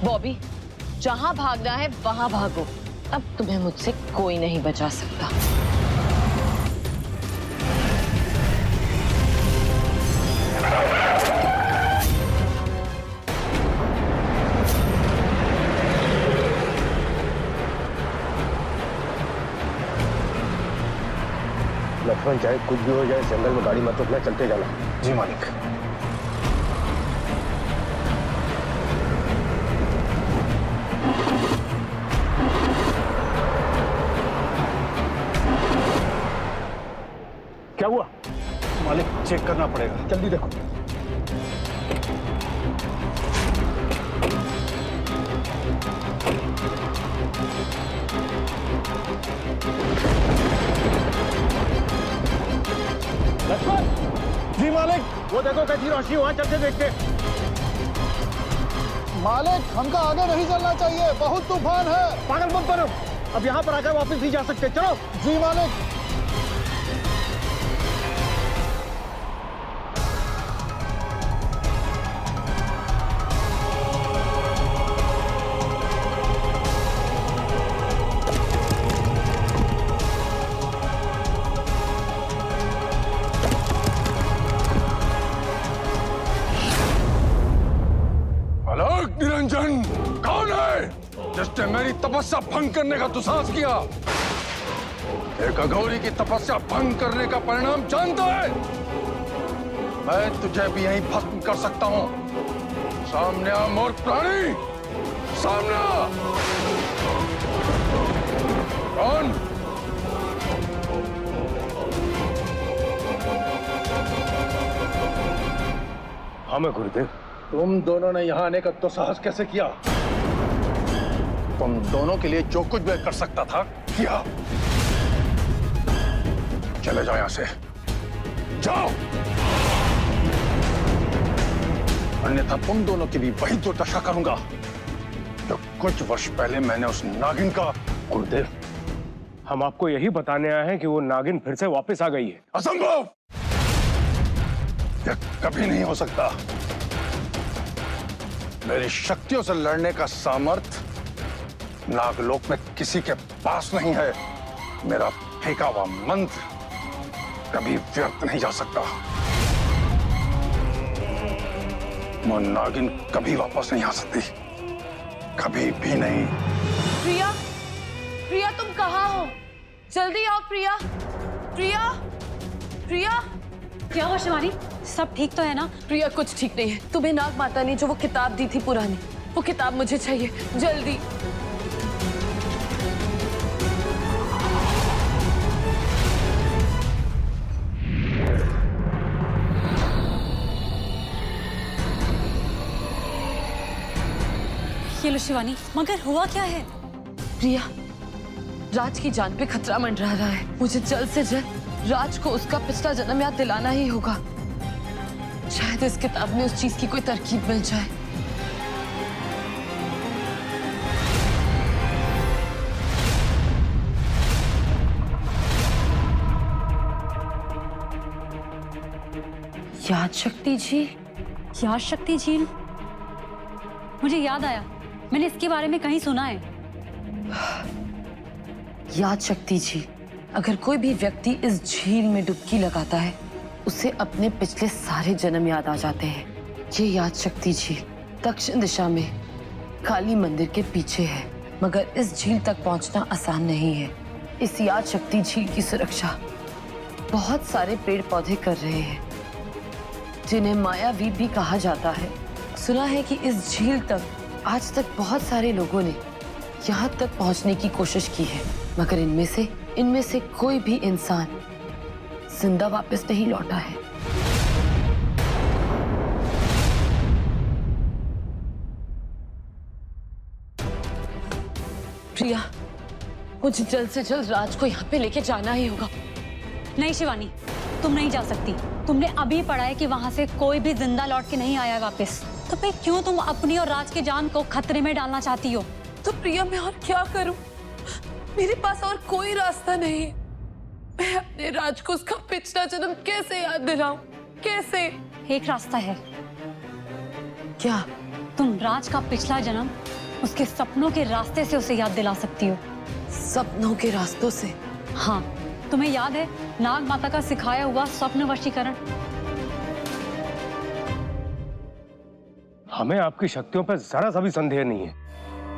बॉबी, जहां भागना है वहां भागो। अब तुम्हें मुझसे कोई नहीं बचा सकता। लक्ष्मण, चाहे कुछ भी हो जाए जंगल में गाड़ी मत रोकना, चलते जाना। जी मालिक। क्या हुआ? मालिक चेक करना पड़ेगा, जल्दी देखो। लक्ष्मण! जी मालिक। वो देखो कैसी रोशनी, वहां चलते देखते। मालिक हमका आगे नहीं चलना चाहिए, बहुत तूफान है। पागल मत बनो, अब यहाँ पर आकर वापस नहीं जा सकते। चलो। जी मालिक। निरंजन कौन है जिसने मेरी तपस्या भंग करने का दुस्साहस किया? एक अघोरी की तपस्या भंग करने का परिणाम जानता है? मैं तुझे भी यहीं भस्म कर सकता हूं। सामने आ मूर्ख प्राणी, सामने आ। कौन? हाँ मैं गुरुदेव। तुम दोनों ने यहाँ आने का दुस्साहस कैसे किया? तुम दोनों के लिए जो कुछ मैं कर सकता था किया। चले जाओ यहाँ से, जाओ, अन्यथा तुम दोनों की भी वही दुर्दशा करूंगा जो कुछ वर्ष पहले मैंने उस नागिन का। गुरुदेव, हम आपको यही बताने आए हैं कि वो नागिन फिर से वापस आ गई है। असंभव! यह कभी नहीं हो सकता। मेरी शक्तियों से लड़ने का सामर्थ्य नागलोक में किसी के पास नहीं है। मेरा फेंका हुआ मंत्र कभी व्यर्थ नहीं जा सकता। वो नागिन कभी वापस नहीं आ सकती, कभी भी नहीं। प्रिया, प्रिया तुम कहाँ हो? जल्दी आओ प्रिया। प्रिया, प्रिया। क्या हुआ शिवानी, सब ठीक तो है ना? प्रिया कुछ ठीक नहीं है। तुम्हें नाग माता ने जो वो किताब दी थी पुरानी, वो किताब मुझे चाहिए जल्दी। ये लो शिवानी, मगर हुआ क्या है? प्रिया, राज की जान पे खतरा मंडरा रहा है। मुझे जल्द से जल्द राज को उसका पिछला जन्म याद दिलाना ही होगा। शायद इस किताब में उस चीज की कोई तरकीब मिल जाए। याद शक्ति झील। याद शक्ति झील? मुझे याद आया, मैंने इसके बारे में कहीं सुना है। याद शक्ति झील। अगर कोई भी व्यक्ति इस झील में डुबकी लगाता है, उसे अपने पिछले सारे जन्म याद आ जाते हैं। ये याद शक्ति झील दक्षिण दिशा में काली मंदिर के पीछे है, मगर इस झील तक पहुंचना आसान नहीं है। इस याद शक्ति झील की सुरक्षा बहुत सारे पेड़ पौधे कर रहे हैं, जिन्हें मायावीप भी कहा जाता है। सुना है कि इस झील तक आज तक बहुत सारे लोगों ने यहाँ तक पहुंचने की कोशिश की है, मगर इनमें से कोई भी इंसान जिंदा वापस नहीं लौटा है। प्रिया, मुझे जल्द से जल्द राज को यहाँ पे लेके जाना ही होगा। नहीं शिवानी, तुम नहीं जा सकती। तुमने अभी पढ़ा है कि वहां से कोई भी जिंदा लौट के नहीं आया वापस। तो फिर क्यों तुम अपनी और राज की जान को खतरे में डालना चाहती हो? तो प्रिया, मैं और क्या करूं? मेरे पास और कोई रास्ता नहीं है। मैं अपने राज को उसका पिछला जन्म कैसे याद दिलाऊं? कैसे? एक रास्ता है। क्या? तुम राज का पिछला जन्म उसके सपनों के रास्ते से उसे याद दिला सकती हो। सपनों के रास्तों से? हाँ, तुम्हें याद है नाग माता का सिखाया हुआ स्वप्न वशीकरण? हमें आपकी शक्तियों पर जरा सा भी संदेह नहीं है,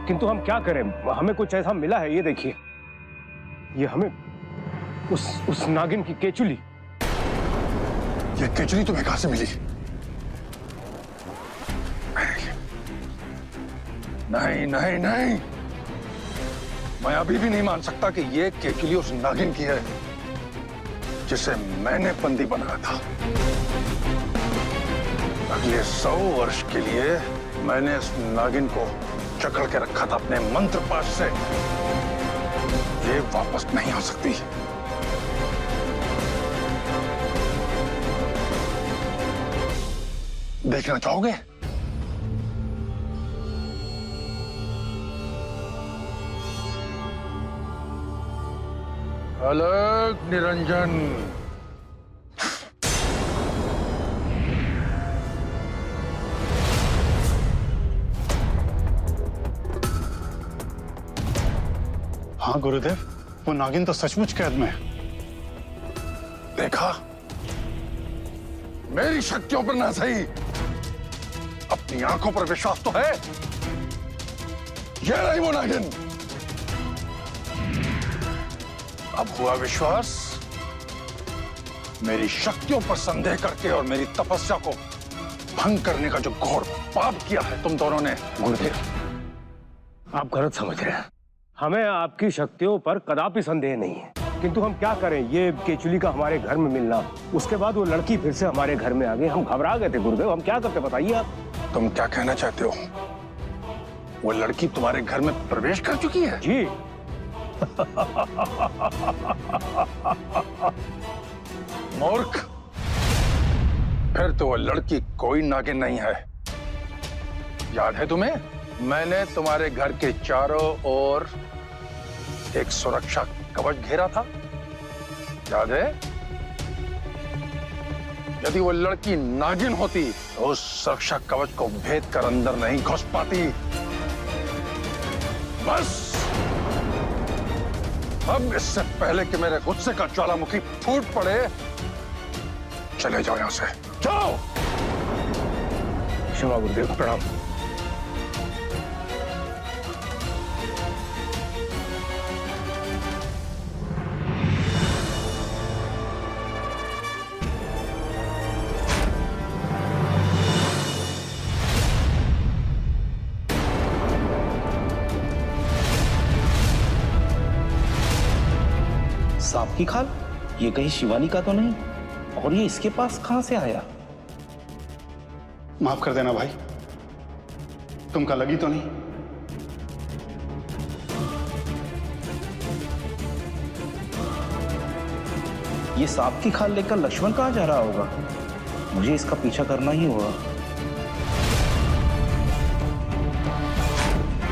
किंतु हम क्या करें, हमें कुछ ऐसा मिला है। ये देखिए, ये हमें उस नागिन की केचुली। ये केचुली तुम्हें कहां से मिली? नहीं नहीं नहीं, मैं अभी भी नहीं मान सकता कि ये केचुली उस नागिन की है जिसे मैंने बंदी बनाया था। अगले 100 वर्ष के लिए मैंने इस नागिन को जकड़ के रखा था अपने मंत्र पाश से। ये वापस नहीं आ सकती। देखना चाहोगे? अलग निरंजन। हाँ गुरुदेव, वो नागिन तो सचमुच कैद में है। देखा, मेरी शक्तियों पर ना सही, अपनी आंखों पर विश्वास तो है। ये रही वो नागिन। अब हुआ विश्वास। मेरी शक्तियों पर संदेह करके और मेरी तपस्या को भंग करने का जो घोर पाप किया है तुम दोनों ने। गुरुदेव, आप गलत समझ रहे हैं। हमें आपकी शक्तियों पर कदापि संदेह नहीं है, किंतु हम क्या करें, ये केचुली का हमारे घर में मिलना, उसके बाद वो लड़की फिर से हमारे घर में आ गई, हम घबरा गए थे गुरुदेव। हम क्या करते बताइए आप। तुम क्या कहना चाहते हो? वो लड़की तुम्हारे घर में प्रवेश कर चुकी है? जी। मूर्ख, फिर तो वो लड़की कोई नागिन नहीं है। याद है तुम्हें, मैंने तुम्हारे घर के चारों ओर एक सुरक्षा कवच घेरा था, याद है? यदि वो लड़की नागिन होती तो उस सुरक्षा कवच को भेद कर अंदर नहीं घुस पाती। बस अब इससे पहले कि मेरे गुस्से का ज्वालामुखी फूट पड़े, चले जाओ यहां से, जाओ। क्षमा गुरुदेव, प्रणाम। सांप की खाल? ये कहीं शिवानी का तो नहीं? और ये इसके पास कहां से आया? माफ कर देना भाई, तुमका लगी तो नहीं? ये सांप की खाल लेकर लक्ष्मण कहां जा रहा होगा? मुझे इसका पीछा करना ही होगा।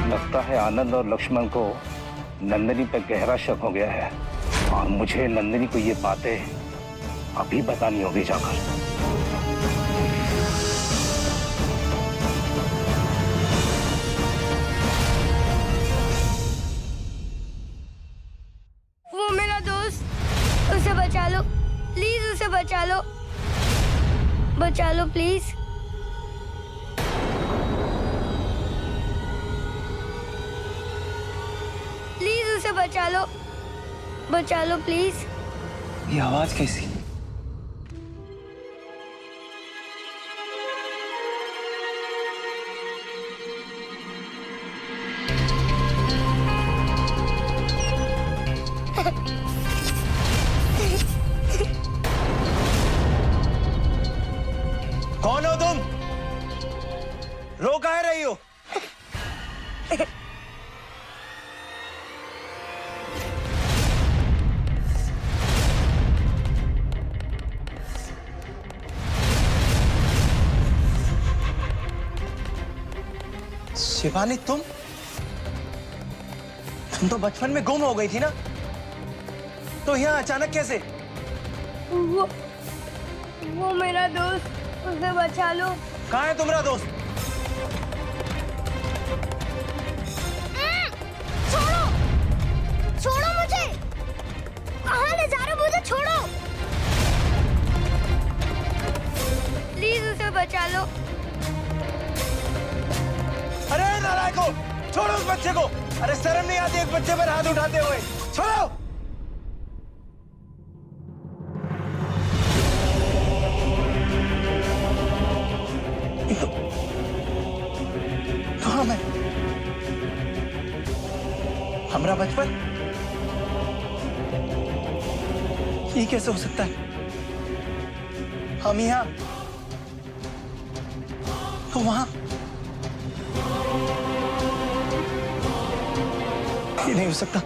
लगता है आनंद और लक्ष्मण को नंदिनी पर गहरा शक हो गया है और मुझे नंदिनी को ये बातें अभी बतानी होगी जाकर। वो मेरा दोस्त, उसे बचा लो प्लीज, उसे बचा लो, बचा लो प्लीज। प्लीज उसे बचा लो, बचा लो प्लीज। ये आवाज कैसी? कौन हो तुम? रो काहे रही हो? शिवानी, तुम तो बचपन में गुम हो गई थी ना, तो यहाँ अचानक कैसे? वो मेरा दोस्त, उसे बचा लो। कहाँ है तुम्हारा दोस्त? कहाँ ले जा रहे हो? मुझे छोड़ो, प्लीज उसे बचा लो। अरे नालायको, छोड़ो उस बच्चे को। अरे शर्म नहीं आती एक बच्चे पर हाथ उठाते हुए? छोड़ो। कहाँ मैं? हमारा बचपन ये कैसे हो सकता है? हम यहाँ तो वहां, ये नहीं हो सकता।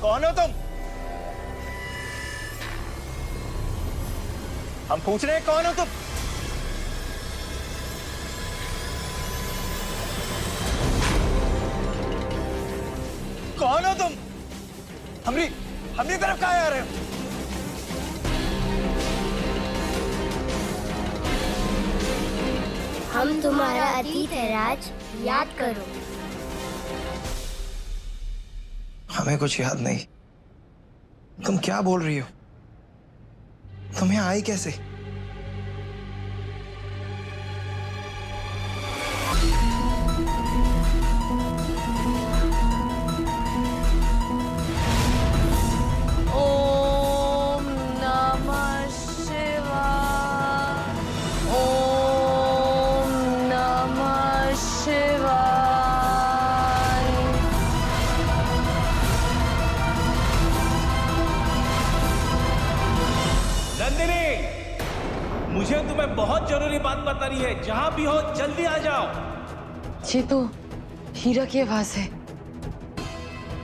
कौन हो तुम? हम पूछ रहे हैं कौन हो तुम? कौन हो तुम? हमरी तरफ कहाँ आ रहे हो? हम तुम्हारा अतीत है राज, याद करो। हमें कुछ याद नहीं। तुम क्या बोल रही हो? तुम यहाँ आई कैसे? ओम नमः शिवाय। ओम नमः शिवाय। नंदिनी, मुझे तुम्हें बहुत जरूरी बात बतानी है। जहां भी हो जल्दी आ जाओ। ये तो हीरा की आवाज है।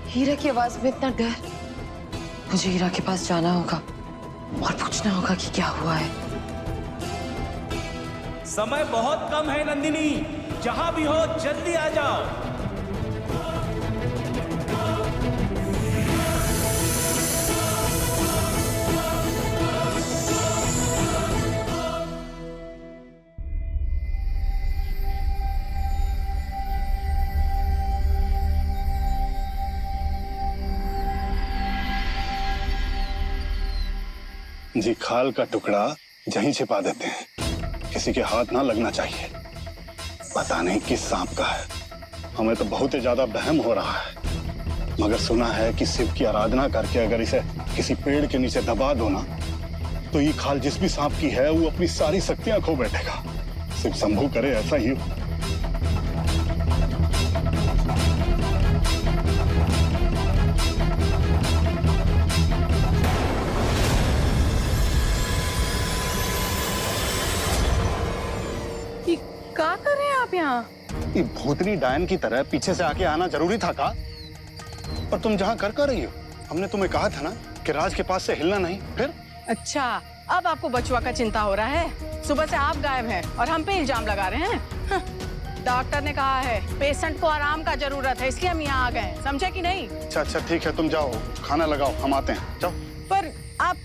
हीरा की आवाज में इतना डर। मुझे हीरा के पास जाना होगा और पूछना होगा कि क्या हुआ है। समय बहुत कम है नंदिनी, जहां भी हो जल्दी आ जाओ। जी खाल का टुकड़ा यहीं छिपा देते हैं, किसी के हाथ ना लगना चाहिए। पता नहीं किस सांप का है, हमें तो बहुत ही ज्यादा वहम हो रहा है। मगर सुना है कि शिव की आराधना करके अगर इसे किसी पेड़ के नीचे दबा दो ना, तो ये खाल जिस भी सांप की है वो अपनी सारी शक्तियां खो बैठेगा। शिव शंभू करे ऐसा ही हो। क्या कर रहे हैं आप यहाँ? ये भूतनी डायन की तरह पीछे से आके आना जरूरी था का? पर तुम जहाँ कर रही हो, हमने तुम्हें कहा था ना कि राज के पास से हिलना नहीं। फिर अच्छा, अब आपको बचुआ का चिंता हो रहा है? सुबह से आप गायब हैं और हम पे इल्जाम लगा रहे हैं। डॉक्टर ने कहा है पेशेंट को आराम का जरूरत है, इसलिए हम यहाँ आ गए, समझे कि नहीं? अच्छा ठीक है, तुम जाओ खाना लगाओ, हम आते हैं। जाओ। पर आप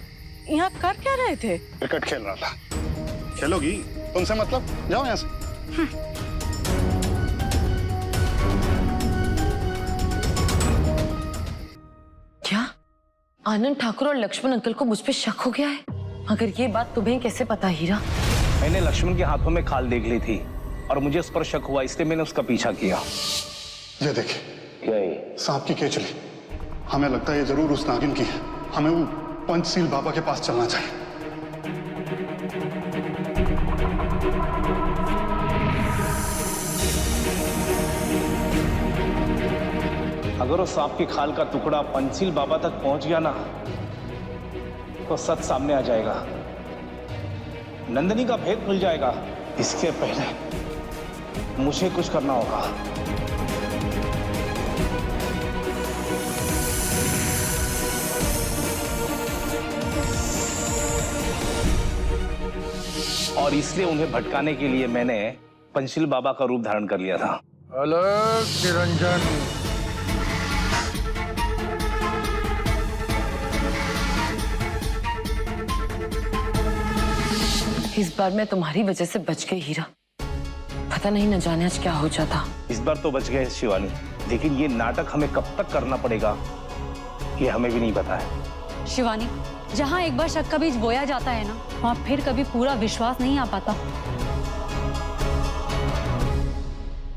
यहाँ कर क्या रहे थे? क्रिकेट खेल रहा था। खेलोगी? तुमसे मतलब, जाओ यहाँ से। क्या आनंद ठाकुर और लक्ष्मण अंकल को मुझ पे शक हो गया है? मगर ये बात तुम्हें कैसे पता हीरा? मैंने लक्ष्मण के हाथों में खाल देख ली थी और मुझे उस पर शक हुआ, इसलिए मैंने उसका पीछा किया। ये देखिए, क्या है? सांप की केचली। हमें लगता है ये जरूर उस नागिन की है। हमें वो पंचशील बाबा के पास चलना चाहिए। अगर उस सांप की खाल का टुकड़ा पंचशील बाबा तक पहुंच गया ना, तो सच सामने आ जाएगा नंदिनी का भेद खुल जाएगा। इसके पहले मुझे कुछ करना होगा। और इसलिए उन्हें भटकाने के लिए मैंने पंचशील बाबा का रूप धारण कर लिया था। अलग निरंजन, इस बार मैं तुम्हारी वजह से बच गई हीरा। पता नहीं न जाने आज क्या हो जाता। इस बार तो बच गए शिवानी, लेकिन ये नाटक हमें कब तक करना पड़ेगा ये हमें भी नहीं पता है। शिवानी, जहाँ एक बार शक का बीज बोया जाता है ना, वहाँ फिर कभी पूरा विश्वास नहीं आ पाता।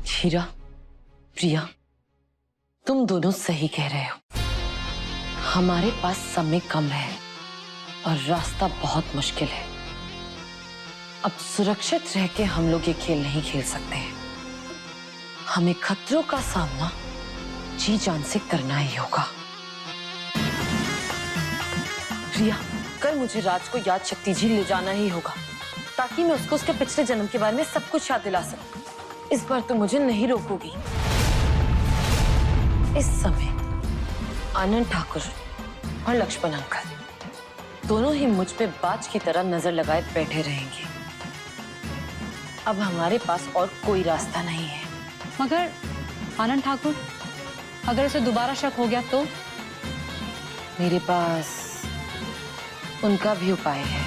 हीरा, प्रिया, तुम दोनों सही कह रहे हो। हमारे पास समय कम है और रास्ता बहुत मुश्किल है। अब सुरक्षित रह के हम लोग ये खेल नहीं खेल सकते हैं। हमें खतरों का सामना जी जान से करना ही होगा। प्रिया, कल मुझे राज को याद शक्ति झील ले जाना ही होगा ताकि मैं उसको उसके पिछले जन्म के बारे में सब कुछ याद दिला सकूं। इस बार तो मुझे नहीं रोकोगी। इस समय आनंद ठाकुर और लक्ष्मण अंकल दोनों ही मुझ पे बाज की तरह नजर लगाए बैठे रहेंगे। अब हमारे पास और कोई रास्ता नहीं है। मगर आनंद ठाकुर, अगर उसे दोबारा शक हो गया तो? मेरे पास उनका भी उपाय है।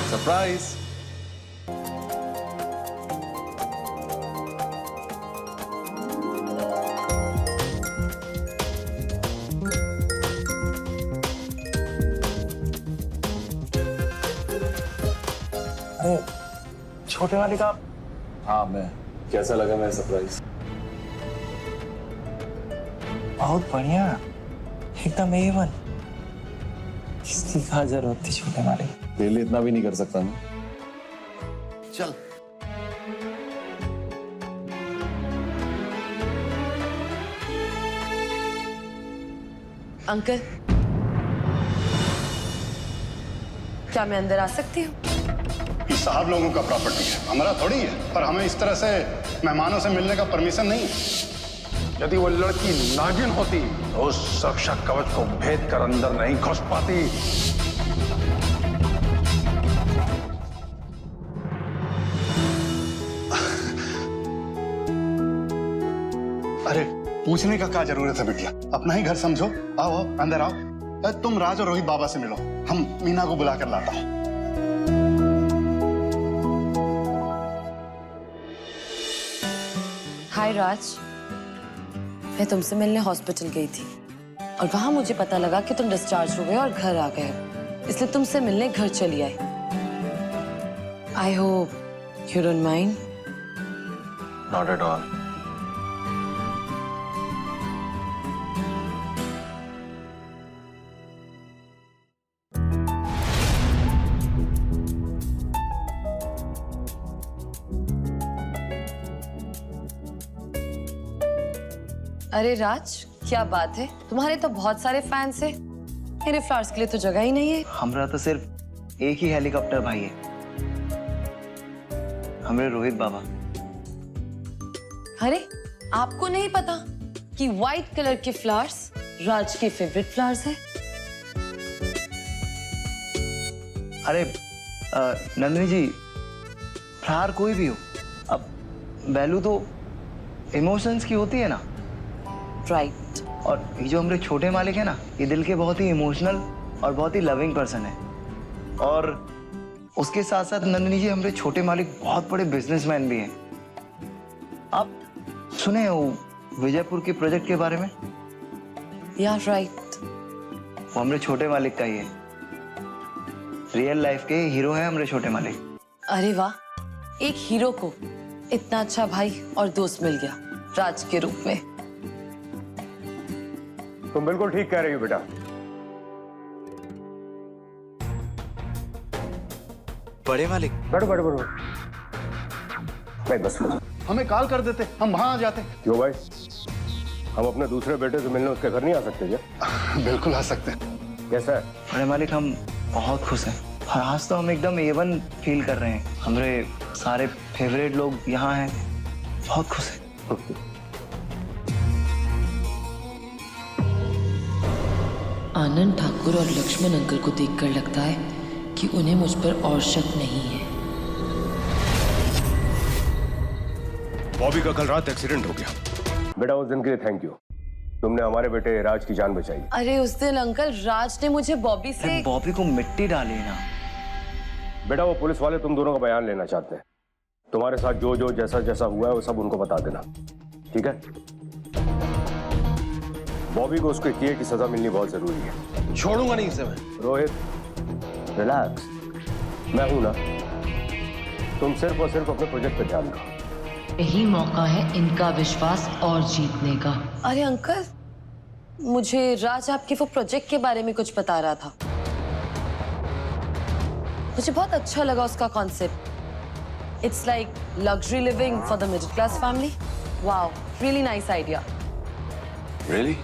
सरप्राइज। अरे छोटे वाले का। हाँ, मैं कैसा लगा मेरा सरप्राइज? बहुत बढ़िया, एकदम A1। इसकी क्या जरूरत थी छोटे वाले? तेरे लिए इतना भी नहीं कर सकता मैं। चल। अंकल, क्या मैं अंदर आ सकती हूँ? ये साहब लोगों का प्रॉपर्टी है, हमारा थोड़ी है। पर हमें इस तरह से मेहमानों से मिलने का परमिशन नहीं है। यदि वो लड़की नागिन होती तो उस सुरक्षा कवच को भेद कर अंदर नहीं घुस पाती। अरे पूछने का क्या जरूरत है बिटिया, अपना ही घर समझो। आओ आओ, अंदर आओ। तुम राज और रोहित बाबा से मिलो, हम मीना को बुला कर लाता हूं। हाय राज, मैं तुमसे मिलने हॉस्पिटल गई थी और वहां मुझे पता लगा कि तुम डिस्चार्ज हो गए और घर आ गए, इसलिए तुमसे मिलने घर चली आई। I hope you don't mind. Not at all. अरे राज, क्या बात है, तुम्हारे तो बहुत सारे फैंस हैं। मेरे फ्लावर्स के लिए तो जगह ही नहीं है। हमरा तो सिर्फ एक ही हेलीकॉप्टर भाई है, हमरे रोहित बाबा। अरे आपको नहीं पता कि व्हाइट कलर के फ्लावर्स राज के फेवरेट फ्लावर्स हैं? अरे नंदिनी जी, फ्लावर कोई भी हो, अब वैल्यू तो इमोशंस की होती है ना। राइट। और ये जो हमारे छोटे मालिक है ना, ये दिल के बहुत ही इमोशनल और बहुत ही लविंग पर्सन है। और उसके साथ साथ नंदिनी जी, हमारे छोटे मालिक बहुत बड़े बिजनेसमैन भी हैं। आप सुने हो विजयपुर के प्रोजेक्ट के बारे में? या राइट। वो हमारे छोटे मालिक का ही है। रियल लाइफ के हीरो है हमारे छोटे मालिक। अरे वाह, एक हीरो को इतना अच्छा भाई और दोस्त मिल गया राज के रूप में। तुम बिल्कुल ठीक कह रही हो बेटा। बड़े मालिक। बैठो बैठो बैठो। भाई बस हमें कॉल कर देते, हम वहां आ जाते। क्यों भाई, हम अपने दूसरे बेटे से मिलने उसके घर नहीं आ सकते क्या? बिल्कुल आ सकते हैं। कैसा है? बड़े मालिक हम बहुत खुश हैं और आज तो हम एकदम A1 फील कर रहे हैं। हमारे सारे फेवरेट लोग यहाँ हैं, बहुत खुश हैं। आनंद ठाकुर और लक्ष्मण अंकल को देखकर लगता है कि उन्हें मुझ पर और शक नहीं है। बॉबी का कल रात एक्सीडेंट हो गया। बेटा उस दिन के लिए थैंक यू, तुमने हमारे बेटे राज की जान बचाई। अरे उस दिन अंकल राज ने मुझे बॉबी से बॉबी को मिट्टी डाली ना। बेटा वो पुलिस वाले तुम दोनों का बयान लेना चाहते हैं। तुम्हारे साथ जो जो जैसा जैसा हुआ है वो सब उनको बता देना, ठीक है? बॉबी को उसके किए की सजा मिलनी बहुत जरूरी है। छोड़ूंगा नहीं इसे मैं। रोहित रिलैक्स, मैं हूं ना। तुम सिर्फ और सिर्फ अपने प्रोजेक्ट पे ध्यान दो। यही मौका है इनका विश्वास और जीतने का। अरे अंकल, मुझे राज आपके वो प्रोजेक्ट के बारे में कुछ बता रहा था। मुझे बहुत अच्छा लगा उसका concept. It's like luxury living for the middle class family. Wow, really nice idea. Really?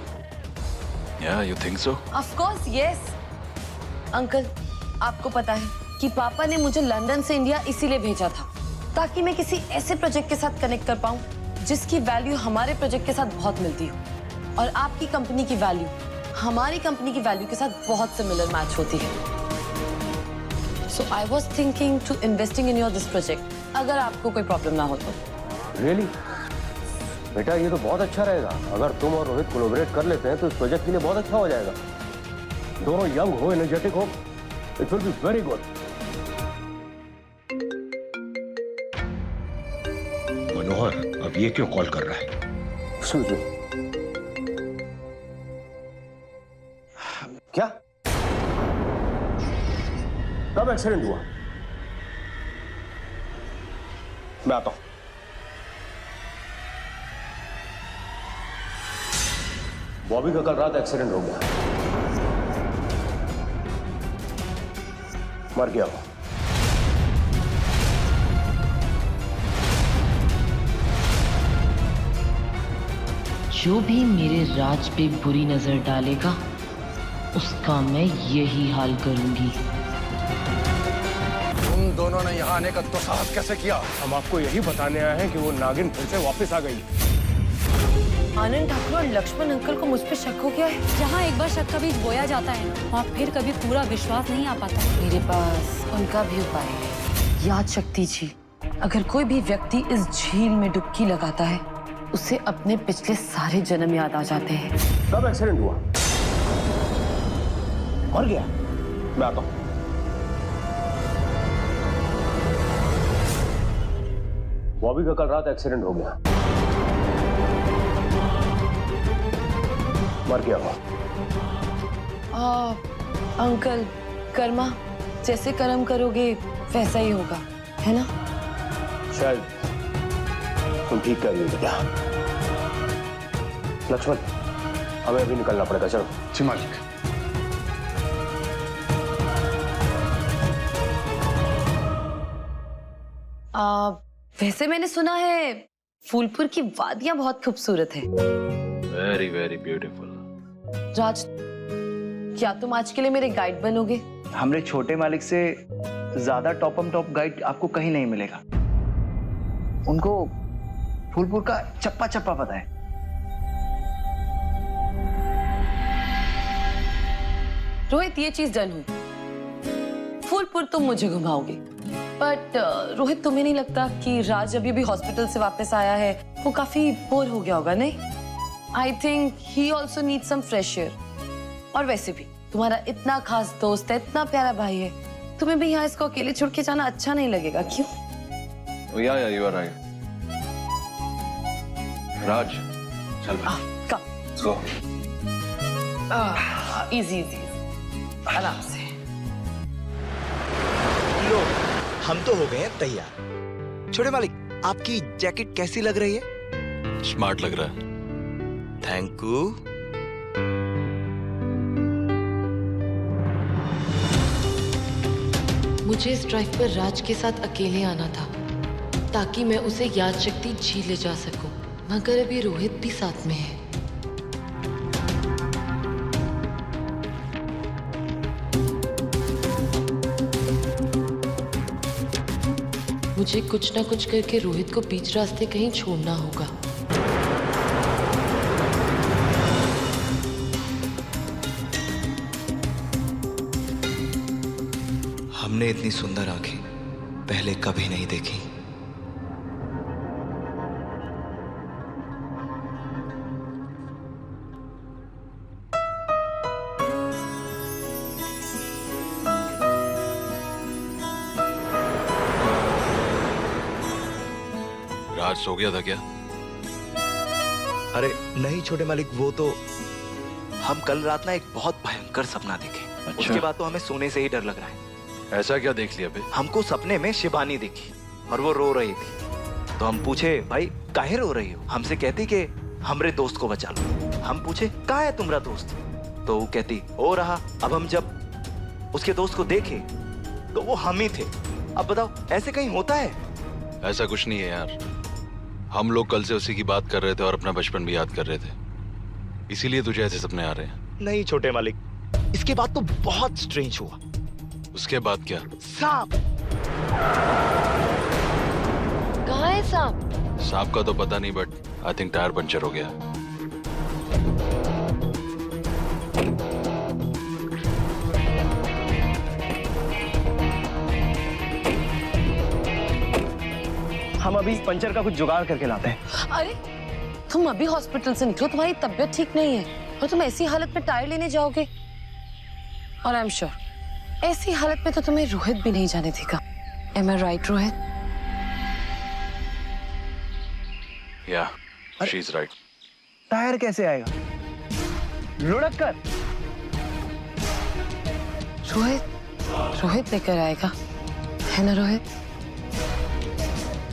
Yeah, you think so? Of course yes. Uncle, आपको पता है कि पापा ने मुझे लंदन से इंडिया इसीलिए भेजा था ताकि मैं किसी ऐसे प्रोजेक्ट के साथ कनेक्ट कर पाऊं जिसकी वैल्यू हमारे प्रोजेक्ट के साथ बहुत मिलती हो, और आपकी कंपनी की वैल्यू हमारी कंपनी की वैल्यू के साथ बहुत सिमिलर मैच होती है। So I was thinking to investing in your this project, अगर आपको कोई प्रॉब्लम ना हो तो। रियली? बेटा ये तो बहुत अच्छा रहेगा। अगर तुम और रोहित कोलैबोरेट कर लेते हैं तो इस प्रोजेक्ट के लिए बहुत अच्छा हो जाएगा। दोनों यंग हो, एनर्जेटिक हो, it will be very good. Manohar अब ये क्यों कॉल कर रहा है? Excuse me. क्या? कब एक्सीडेंट हुआ? मैं आता हूं। बॉबी का कल रात एक्सीडेंट हो गया, मर गया वो। जो भी मेरे राज पे बुरी नजर डालेगा उसका मैं यही हाल करूंगी। तुम दोनों ने यहाँ आने का दुस्साहस कैसे किया? हम आपको यही बताने आए हैं कि वो नागिन फिर से वापस आ गई। आनंद ठाकुर और लक्ष्मण अंकल को मुझ पे शक हो गया है। जहाँ एक बार शक का बीज बोया जाता है वहाँ फिर कभी पूरा विश्वास नहीं आ पाता। मेरे पास उनका भी उपाय है। याद शक्ति झील। अगर कोई भी व्यक्ति इस झील में डुबकी लगाता है उसे अपने पिछले सारे जन्म याद आ जाते हैं। कब एक्सीडेंट हुआ? मर गया? मैं आता हूं। बॉबी का कल रात एक्सीडेंट हो गया, मर गया वो। अंकल, कर्मा जैसे कर्म करोगे वैसा ही होगा, है ना? शायद तुम ठीक कर रही हो बेटा। लक्ष्मण, हमें अभी निकलना पड़ेगा, चलो। जी मालिक। वैसे मैंने सुना है फूलपुर की वादियां बहुत खूबसूरत है। Very very beautiful. राज, क्या तुम आज के लिए मेरे गाइड बनोगे? हमारे छोटे मालिक से ज्यादा टॉप गाइड आपको कहीं नहीं मिलेगा। उनको फूलपुर का चप्पा चप्पा पता है। रोहित, ये चीज डन हुई। फूलपुर तुम मुझे घुमाओगे, बट रोहित तुम्हें नहीं लगता कि राज अभी भी हॉस्पिटल से वापस आया है, वो काफी बोर हो गया होगा? नहीं, I think he also need some fresh air. और वैसे भी तुम्हारा इतना खास दोस्त है, इतना प्यारा भाई है, तुम्हें भी यहाँ इसको अकेले छोड़ के जाना अच्छा नहीं लगेगा, क्यों? Oh, yeah, you are right. राज, चल कम। Let's go. इजी इजी, आराम से। लो, हम तो हो गए हैं तैयार। छोटे मालिक, आपकी जैकेट कैसी लग रही है? स्मार्ट लग रहा है। Thank you. मुझे इस ड्राइव पर राज के साथ अकेले आना था ताकि मैं उसे याद शक्ति झील ले जा सकूं, मगर अभी रोहित भी साथ में है। मुझे कुछ ना कुछ करके रोहित को बीच रास्ते कहीं छोड़ना होगा। हमने इतनी सुंदर आंखें पहले कभी नहीं देखी। राज सो गया था क्या? अरे नहीं छोटे मालिक, वो तो हम कल रात ना एक बहुत भयंकर सपना देखे। अच्छा। उसके बाद तो हमें सोने से ही डर लग रहा है। ऐसा क्या देख लिया बे? हमको सपने में शिवानी दिखी और वो रो रही थी। तो हम पूछे, भाई काहे रो रही हो? हमसे कहती कि हमरे दोस्त को बचा लो। हम पूछे, कहाँ है तुम्हारा दोस्त? तो वो कहती, हो रहा। अब हम जब उसके दोस्त को देखे तो वो हम ही थे। अब बताओ, ऐसे कहीं होता है? ऐसा कुछ नहीं है यार। हम लोग कल से उसी की बात कर रहे थे और अपना बचपन भी याद कर रहे थे, इसीलिए तुझे ऐसे सपने आ रहे हैं। नहीं छोटे मालिक, इसके बाद तो बहुत स्ट्रेंज हुआ। उसके बाद क्या? सांप। कहाँ है सांप? सांप का तो पता नहीं, but I think tyre puncture हो गया। हम अभी पंचर का कुछ जुगाड़ करके लाते हैं। अरे तुम अभी हॉस्पिटल से निकलो, तुम्हारी तबीयत ठीक नहीं है और तुम ऐसी हालत में टायर लेने जाओगे। और आई एम श्योर ऐसी हालत में तो तुम्हें रोहित भी नहीं जाने देगा। एम आई राइट रोहित? या शी इज राइट। टायर कैसे आएगा? लुढ़क कर। रोहित लेकर आएगा, है ना रोहित?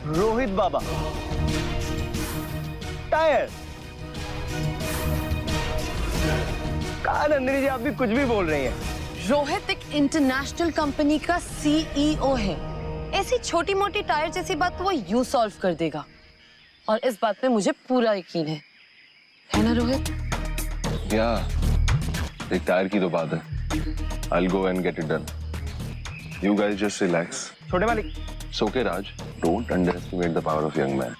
रोहित बाबा टायर? कहा नंदिनी जी, आप भी कुछ भी बोल रही हैं। रोहित एक इंटरनेशनल कंपनी का सीईओ है। ऐसी छोटी मोटी टायर जैसी बात तो वो यूं सॉल्व कर देगा, और इस बात पे मुझे पूरा यकीन है ना रोहित? या एक टायर की तो बात है। I'll go and get it done. You guys just relax. छोटे मालिक। It's okay, Raj. Don't underestimate the power of young man.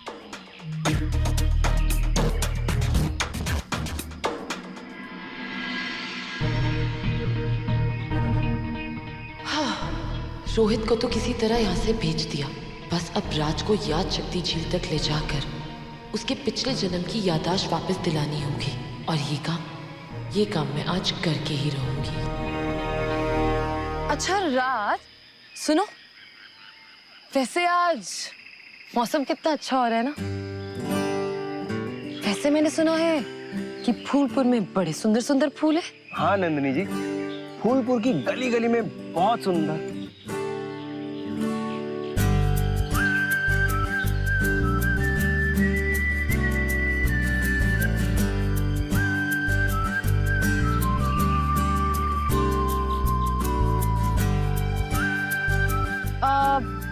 Rohit को तो किसी तरह यहाँ से भेज दिया। बस अब राज को याद शक्ति झील तक ले जाकर उसके पिछले जन्म की याददाश्त वापस दिलानी होगी, और ये काम मैं आज करके ही रहूंगी। अच्छा राज सुनो, वैसे आज मौसम कितना अच्छा हो रहा है ना? वैसे मैंने सुना है कि फूलपुर में बड़े सुंदर सुंदर फूल है। हाँ नंदिनी जी, फूलपुर की गली गली में बहुत सुंदर।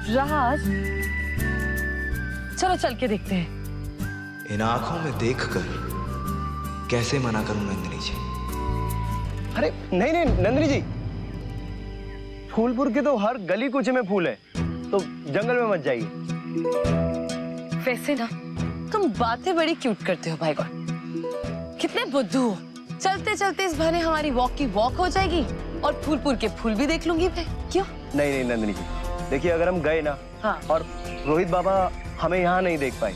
राज चलो चल के देखते हैं। इन आंखों में देखकर कैसे मना करूं नंदिनी जी? अरे नहीं नहीं नंदिनी जी, फूलपुर के तो हर गली कूचे में फूल है, तो जंगल में मत जाइए। वैसे ना तुम बातें बड़ी क्यूट करते हो भाई गॉड, कितने बुद्धू हो। चलते चलते इस बहाने हमारी वॉक की वॉक हो जाएगी और फूलपुर के फूल भी देख लूंगी मैं। क्यों? नहीं नहीं नंदिनी जी, देखिए अगर हम गए ना, हाँ, और रोहित बाबा हमें यहाँ नहीं देख पाए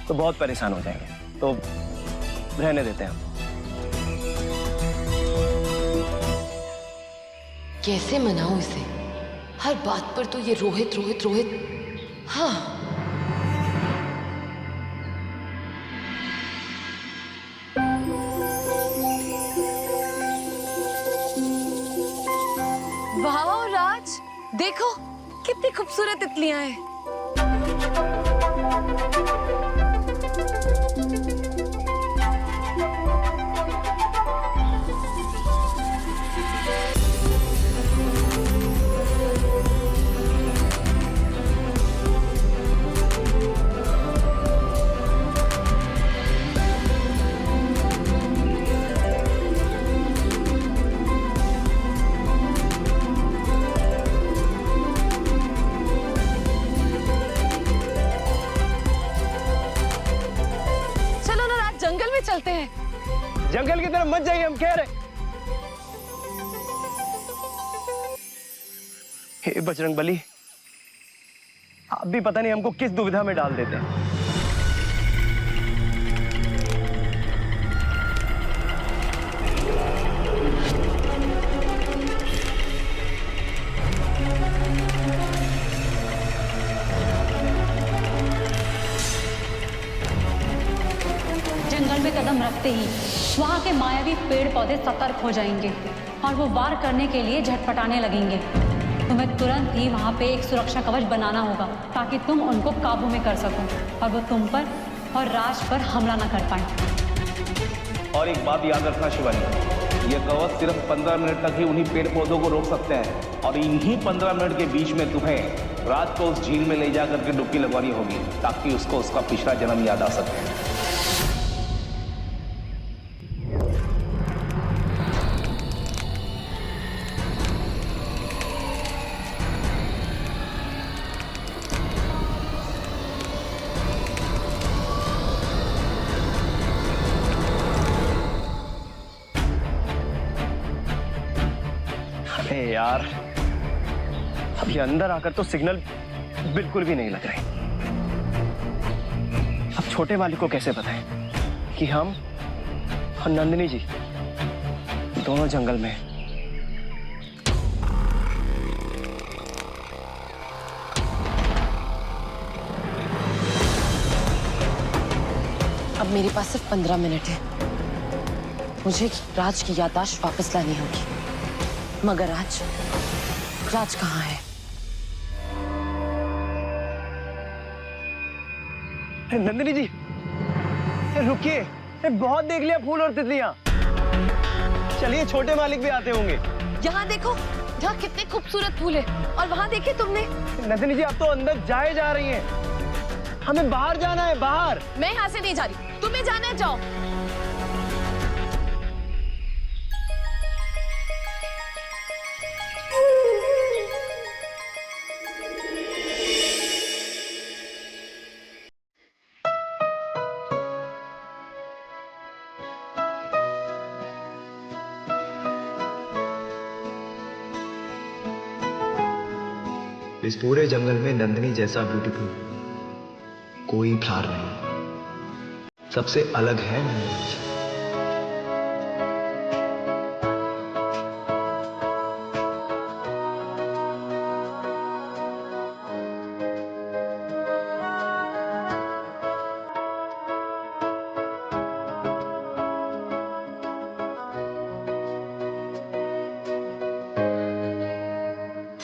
तो बहुत परेशान हो जाएंगे, तो रहने देते हैं हम। कैसे मनाऊं इसे? हर बात पर तो ये रोहित रोहित रोहित। हाँ वाह राज, देखो कितनी खूबसूरत तितलियां हैं। में चलते हैं। जंगल की तरफ मत जाइए, हम कह रहे। हे बजरंगबली, आप भी पता नहीं हमको किस दुविधा में डाल देते हैं। जंगल में कदम रखते ही वहां के मायावी पेड़ पौधे सतर्क हो जाएंगे और वो वार करने के लिए झटपटाने लगेंगे। तुम्हें तुरंत ही वहां पे एक सुरक्षा कवच बनाना होगा ताकि तुम उनको काबू में कर सको और वो तुम पर और राज पर हमला न कर पाए। और एक बात याद रखना शिवानी, ये कवच सिर्फ 15 मिनट तक ही उन्हीं पेड़ पौधों को रोक सकते हैं और इन्हीं 15 मिनट के बीच में तुम्हें रात को उस झील में ले जाकर के डुबकी लगवानी होगी ताकि उसको उसका पिछला जन्म याद आ सके। अरे यार, अब ये अंदर आकर तो सिग्नल बिल्कुल भी नहीं लग रहे। अब छोटे मालिक को कैसे बताएं कि हम और नंदिनी जी दोनों जंगल में हैं। अब मेरे पास सिर्फ 15 मिनट है। मुझे राज की याददाश्त वापस लानी होगी। मगर राज कहाँ है? नंदिनी जी रुकिए, बहुत देख लिया फूल और तितलियां। चलिए, छोटे मालिक भी आते होंगे। यहाँ देखो, यहाँ कितने खूबसूरत फूल है। और वहाँ देखे तुमने? नंदिनी जी, आप तो अंदर जाए जा रही हैं। हमें बाहर जाना है, बाहर। मैं यहाँ से नहीं जा रही, तुम्हें जाना है, जाओ। इस पूरे जंगल में नंदिनी जैसा ब्यूटीफुल कोई फ्लावर नहीं। सबसे अलग है नंदिनी जी।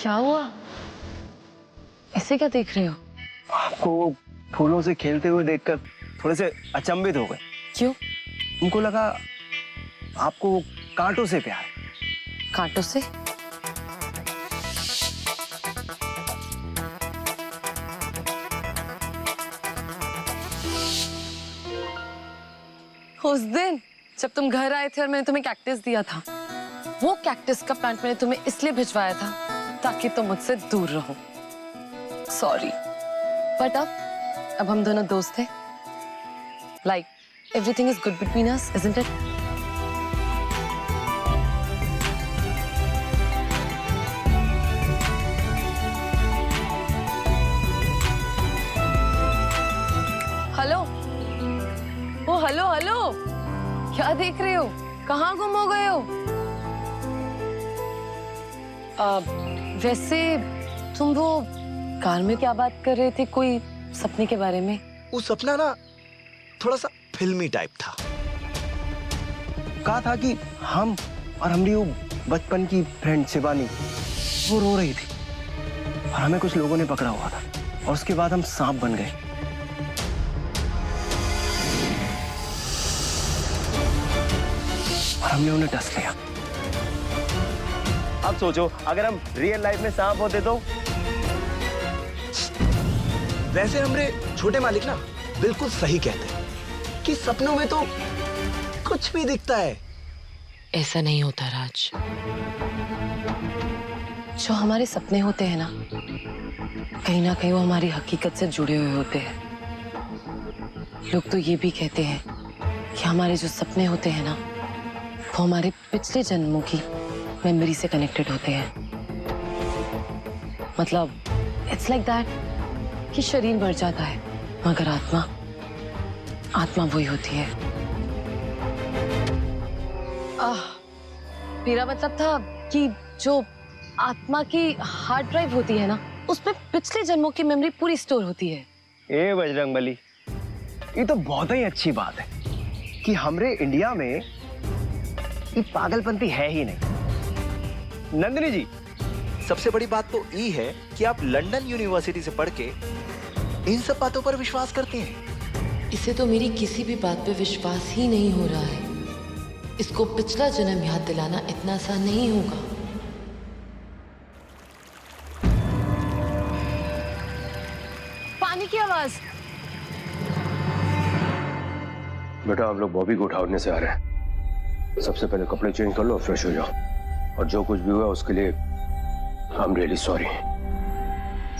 क्या हुआ? ऐसे क्या देख रहे हो? आपको फूलों से खेलते हुए देखकर थोड़े से अचंभित हो गए। क्यों? उनको लगा आपको कांटों से प्यार। कांटों से? उस दिन जब तुम घर आए थे और मैंने तुम्हें कैक्टस दिया था, वो कैक्टस का प्लांट मैंने तुम्हें इसलिए भिजवाया था ताकि तुम मुझसे दूर रहो। सॉरी, बट अब हम दोनों दोस्त हैं। Like everything is good between us, isn't it? Hello, oh hello hello, क्या देख रहे हो? कहाँ गुम हो गए हो? वैसे तुम वो कार में क्या बात कर रहे थे? कोई सपने के बारे में? वो सपना ना थोड़ा सा फिल्मी टाइप था। कहा था कि हम और हमारी वो बचपन की फ्रेंड शिवानी वो रो रही थी और हमें कुछ लोगों ने पकड़ा हुआ था और उसके बाद हम सांप बन गए। और हमने उन्हें डस लिया। अब सोचो, अगर हम रियल लाइफ में सांप होते तो? वैसे हमरे छोटे मालिक ना बिल्कुल सही कहते हैं कि सपनों में तो कुछ भी दिखता है। ऐसा नहीं होता राज। जो हमारे सपने होते हैं ना कहीं वो हमारी हकीकत से जुड़े हुए होते हैं। लोग तो ये भी कहते हैं कि हमारे जो सपने होते हैं ना, वो हमारे पिछले जन्मों की मेमोरी से कनेक्टेड होते हैं। मतलब इट्स लाइक दैट कि शरीर मर जाता है मगर आत्मा वही होती है। मेरा मतलब था कि जो आत्मा की हार्ड ड्राइव होती है ना, उसमें पिछले जन्मों की मेमोरी पूरी स्टोर होती है। ए बजरंगबली, ये तो बहुत ही अच्छी बात है कि हमरे इंडिया में ये पागलपंती है ही नहीं। नंदिनी जी, सबसे बड़ी बात तो ये है कि आप लंदन यूनिवर्सिटी से पढ़ के इन सब बातों पर विश्वास करते हैं। इसे तो मेरी किसी भी बात पे विश्वास ही नहीं हो रहा है। इसको पिछला जन्म याद दिलाना इतना आसान नहीं होगा। पानी की आवाज। बेटा, हम लोग बॉबी को उठाने से आ रहे हैं। सबसे पहले कपड़े चेंज कर लो, फ्रेश हो जाओ। और जो कुछ भी हुआ उसके लिए I am really sorry.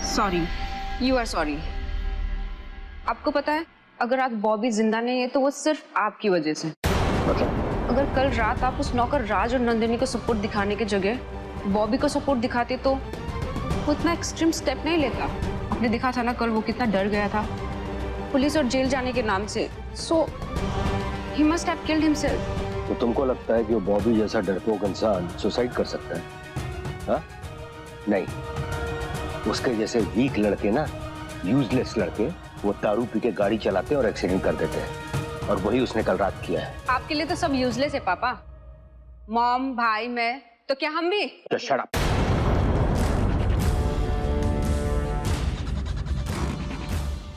Sorry, you are sorry. आपको पता है, अगर आज बॉबी जिंदा नहीं है तो वो सिर्फ आपकी वजह से। मतलब? अगर कल रात आप उस नौकर राज और नंदिनी को सपोर्ट दिखाने की जगह बॉबी को सपोर्ट दिखाते तो वो इतना एक्सट्रीम स्टेप नहीं लेता। आपने देखा था ना कल वो कितना डर गया था पुलिस और जेल जाने के नाम से। So he must have killed himself. तो तुमको लगता है कि वो बॉबी जैसा डरपोक इंसान सुसाइड कर सकता है? हाँ? नहीं, उसके जैसे वीक लड़के ना, यूजलेस लड़के, वो दारू पी के गाड़ी चलाते और एक्सीडेंट कर देते हैं। और वही उसने कल रात किया है। आपके लिए तो सब यूजलेस है पापा। मॉम, भाई, मैं, तो क्या हम भी? तो शट अप।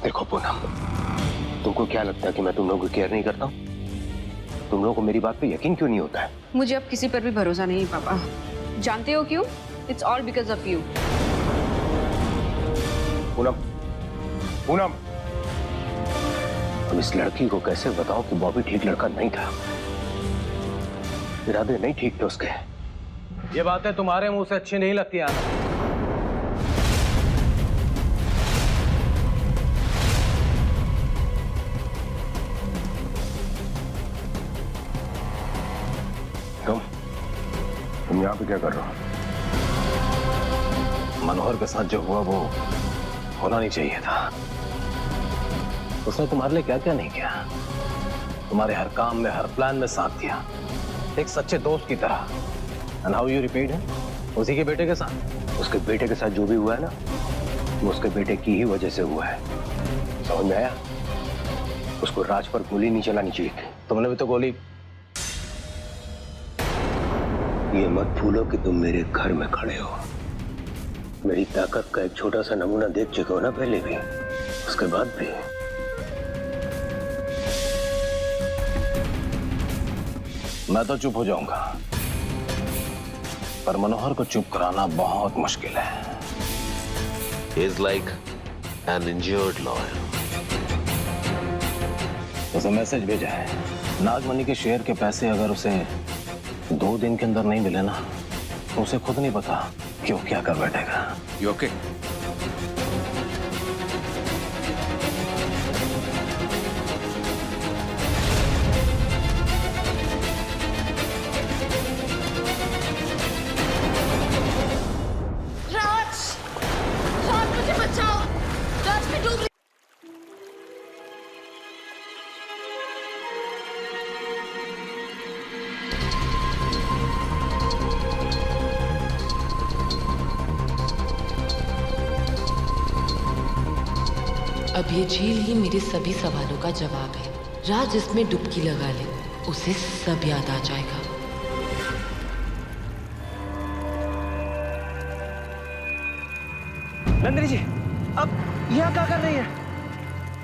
देखो पूनम, तुमको क्या लगता है कि मैं तुम लोगों को केयर नहीं करता हूँ? तुम लोगों को मेरी बात पे यकीन क्यों नहीं होता है? मुझे अब किसी पर भी भरोसा नहीं पापा। जानते हो क्यों? It's all because of you. Poonam, अब इस लड़की को कैसे बताओ कि बॉबी ठीक लड़का नहीं था? इरादे नहीं ठीक थे उसके। ये बातें तुम्हारे मुंह से अच्छी नहीं लगती आना। तुम यहाँ पे क्या कर रहे हो? मनोहर के साथ जो हुआ वो होना नहीं चाहिए था। उसने तुम्हारे लिए क्या क्या नहीं किया। तुम्हारे हर काम में, हर प्लान में साथ दिया, एक सच्चे दोस्त की तरह। एंड हाउ यू रिपीट है? उसी के बेटे के साथ। उसके बेटे के साथ जो भी हुआ है ना, वो उसके बेटे की ही वजह से हुआ है। समझ में आया? उसको राज पर गोली नहीं चलानी चाहिए थी। तुमने भी तो गोली। ये मत भूलो कि तुम मेरे घर में खड़े हो। मेरी ताकत का एक छोटा सा नमूना देख चुके हो ना पहले भी, उसके बाद भी। मैं तो चुप हो जाऊंगा, पर मनोहर को चुप कराना बहुत मुश्किल है। He is like an injured lawyer. उसे मैसेज भेजा है, नागमणि के शेयर के पैसे अगर उसे 2 दिन के अंदर नहीं मिले ना, तो उसे खुद नहीं पता कि वो क्या कर बैठेगा। You okay? अब ये झील ही मेरे सभी सवालों का जवाब है। राज इसमें डुबकी लगा ले, उसे सब याद आ जाएगा। नंदिनी जी, अब यहाँ क्या कर रही है?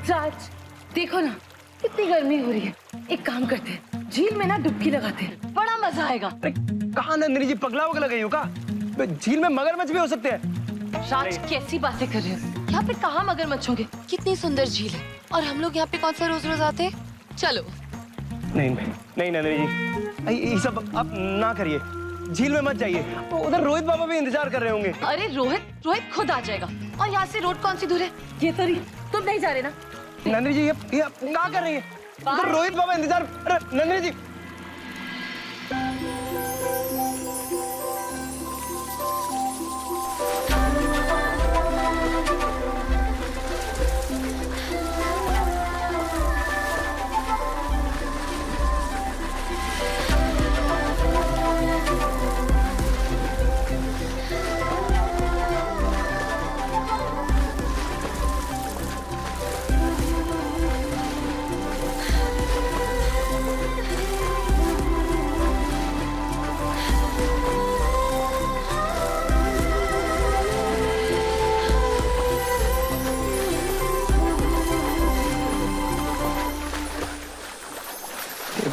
राज, देखो ना कितनी गर्मी हो रही है। एक काम करते हैं, झील में ना डुबकी लगाते हैं, बड़ा मजा आएगा। कहाँ नंदिनी जी, पगला वगला गई हो का? झील में मगरमच्छ भी हो सकते हैं। राज, कैसी बातें कर रहे हो? यहाँ पे कहाँ मगरमच्छ होंगे? कितनी सुंदर झील है, और हम लोग यहाँ पे कौन सा रोज रोज आते हैं? चलो। नहीं नहीं नंदिनी जी, ये सब आप ना करिए। झील में मत जाइए, उधर रोहित बाबा भी इंतजार कर रहे होंगे। अरे रोहित खुद आ जाएगा। और यहाँ से रोड कौन सी दूर है? ये तो नहीं, तुम नहीं जा रहे ना? नंदिनी जी, ये क्या कर रही है? उधर रोहित बाबा इंतजार। अरे नंदिनी जी,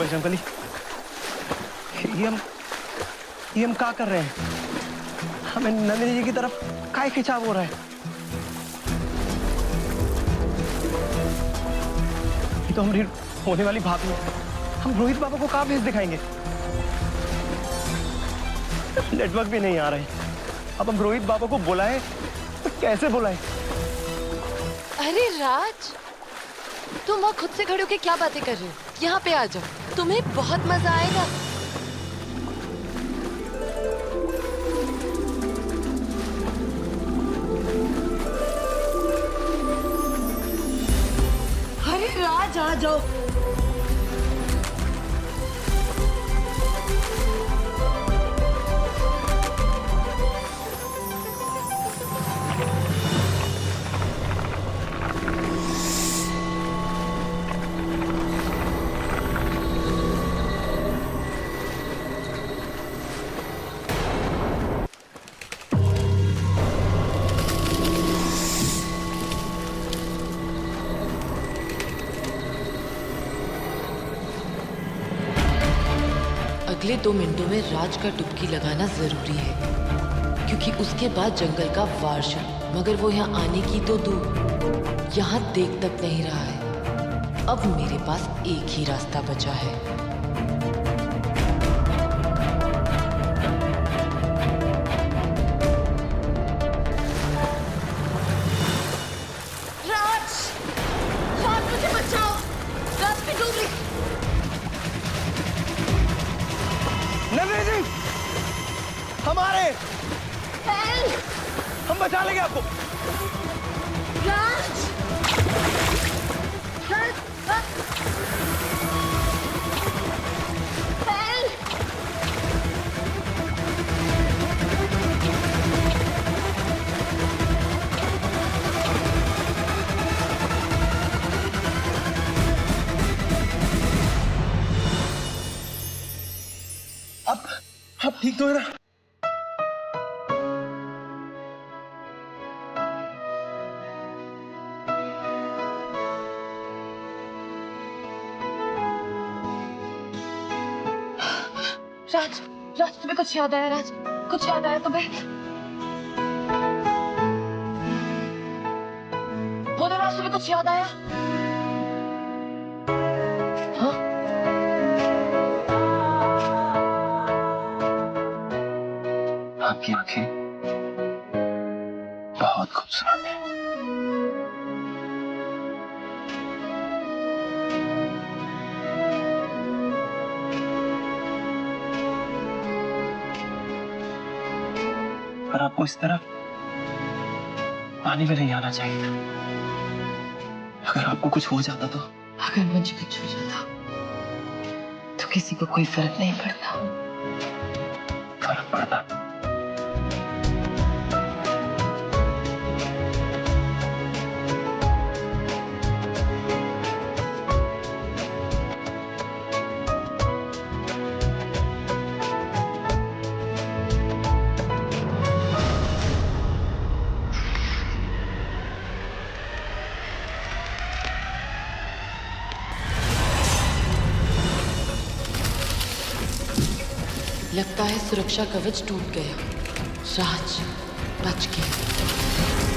बजरंगबली, ये हम क्या कर रहे हैं? हमें नंदिनी जी की तरफ काय खिंचाव हो रहा है? ये तो हमारी होने वाली भाभी है। हम रोहित बाबा को कहाँ भेज दिखाएंगे? नेटवर्क भी नहीं आ रहा है। अब हम रोहित बाबा को बुलाएं तो कैसे बुलाएं? अरे राज, तुम वहाँ खुद से खड़े होके क्या बातें कर रहे हो? यहाँ पे आ जाओ, तुम्हें बहुत मजा आएगा। अरे राज, आ जाओ। अगले 2 मिनटों में राज का डुबकी लगाना जरूरी है, क्योंकि उसके बाद जंगल का वार शुरू। मगर वो यहाँ आने की तो दूर, यहाँ देख तक नहीं रहा है। अब मेरे पास एक ही रास्ता बचा है। राज, राज मुझे बचाओ, राज मैं डूब रही। नंदिनी जी, हमारे हम बचा लेंगे आपको। राज, अब ठीक तो है ना? राज, राज तुम्हें कुछ याद आया? राज, कुछ याद आया तुम्हें? बोलो राज, तुम्हें कुछ याद आया? हाँ? आपकी आंखें बहुत खूबसूरत हैं। पर आपको इस तरह पानी में नहीं आना चाहिए था। अगर आपको कुछ हो जाता तो? अगर मुझे कुछ हो जाता तो किसी को कोई फर्क नहीं पड़ता। फर्क पड़ता। लगता है सुरक्षा कवच टूट गया। राज बच गया।